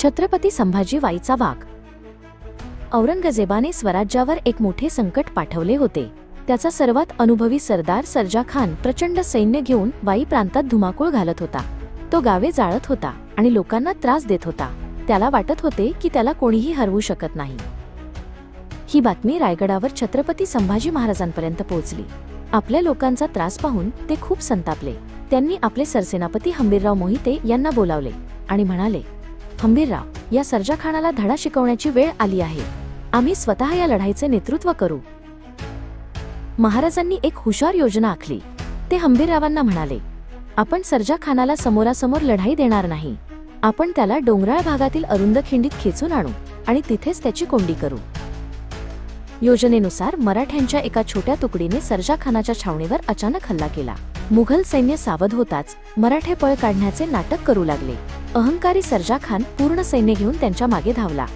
छत्रपती संभाजी वाईचा वाघ। औरंगजेबाने स्वराज्यावर एक मोठे संकट पाठवले होते। त्याचा सर्वात अनुभवी सरदार सर्जा खान प्रचंड सैन्य घेऊन वाई प्रांतात धुमाकूळ घालत होता। तो गावे जाळत होता आणि लोकांना त्रास देत होता। त्याला वाटत होते की त्याला कोणीही हरवू शकत नाही। ही बातमी रायगडावर छत्रपती संभाजी महाराजांपर्यंत पोहोचली। आपल्या लोकांचा त्रास पाहून ते खूप संतापले। त्यांनी आपले सरसेनापती हंबीरराव मोहिते यांना बोलावले आणि म्हणाले, हंबीरराव, या सर्जा खानाला धडा शिकवण्याची वेळ आली आहे। आम्ही स्वतः या लढाईचे नेतृत्व करू। महाराजांनी एक हुशार योजना आखली। ते हंबीररावांना म्हणाले, आपण सर्जा खानाला समोरासमोर लढाई देणार नाही। आपण त्याला डोंगराळ भागातील अरुंद खिंडीत खेचून आणू आणि तिथेच त्याची कोंडी करू। योजनेनुसार मराठ्यांच्या एका छोट्या तुकडीने सर्जा खानाच्या छावणीवर अचानक हल्ला केला। मुघल सैन्य सावध होताच मराठे पळ काढण्याचे नाटक करू लागले। अहंकारी सर्जा खान पूर्ण सैन्य घेऊन त्यांच्या मागे धावला।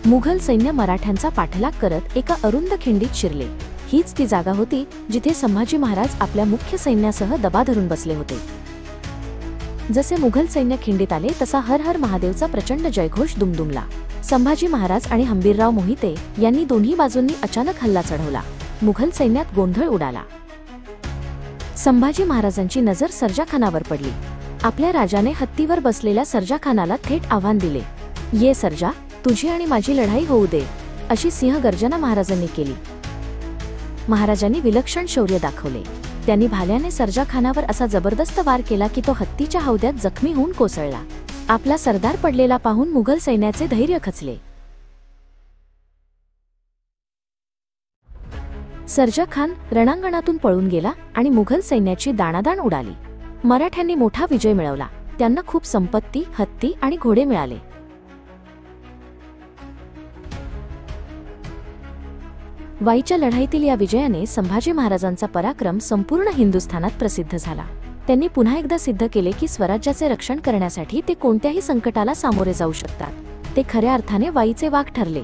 मुघल सैन्य मराठ्यांचा पाठलाग करत एका अरुंद खिंडीत शिरले। हीच ती जागा होती जिथे संभाजी महाराज आपल्या मुख्य सैन्यासह दबा धरून बसले होते। जसे मुघल सैन्य खिंडीत आले तसा हर हर महादेवचा प्रचंड जयघोष दुमदुमला। संभाजी महाराज आणि हंबीरराव मोहिते यांनी दोन्ही बाजूंनी अचानक हल्ला चढवला। मुघल सैन्यात गोंधळ उडाला। संभाजी महाराजांची नजर सर्जा खानावर पडली। आपल्या राजाने हत्तीवर बसलेल्या सर्जा खानाला थेट आव्हान दिले, ये सर्जा, तुझी आणि माझी लढाई होऊ दे, अशी सिंहगर्जना महाराजांनी केली। महाराजांनी विलक्षण शौर्य दाखवले। त्यांनी भाल्याने सर्जा खानावर असा जबरदस्त वार केला की तो हत्तीच्या हौद्यात जखमी होऊन कोसळला। आपला सरदार पडलेला पाहून मुघल सैन्याचे धैर्य खचले। सर्जा खान रणांगणातून पळून गेला आणि मुघल सैन्याची दाणादाण उडाली। मराठ्यांनी मोठा विजय मिळवला। त्यांना खूप संपत्ती, हत्ती आणि घोडे मिळाले। वाईच्या लढाईतील या विजयाने संभाजी महाराजांचा पराक्रम संपूर्ण हिंदुस्थानात प्रसिद्ध झाला। त्यांनी पुन्हा एकदा सिद्ध केले की स्वराज्याचे रक्षण करण्यासाठी ते कोणत्याही संकटाला सामोरे जाऊ शकतात। ते खऱ्या अर्थाने वाईचे वाघ ठरले।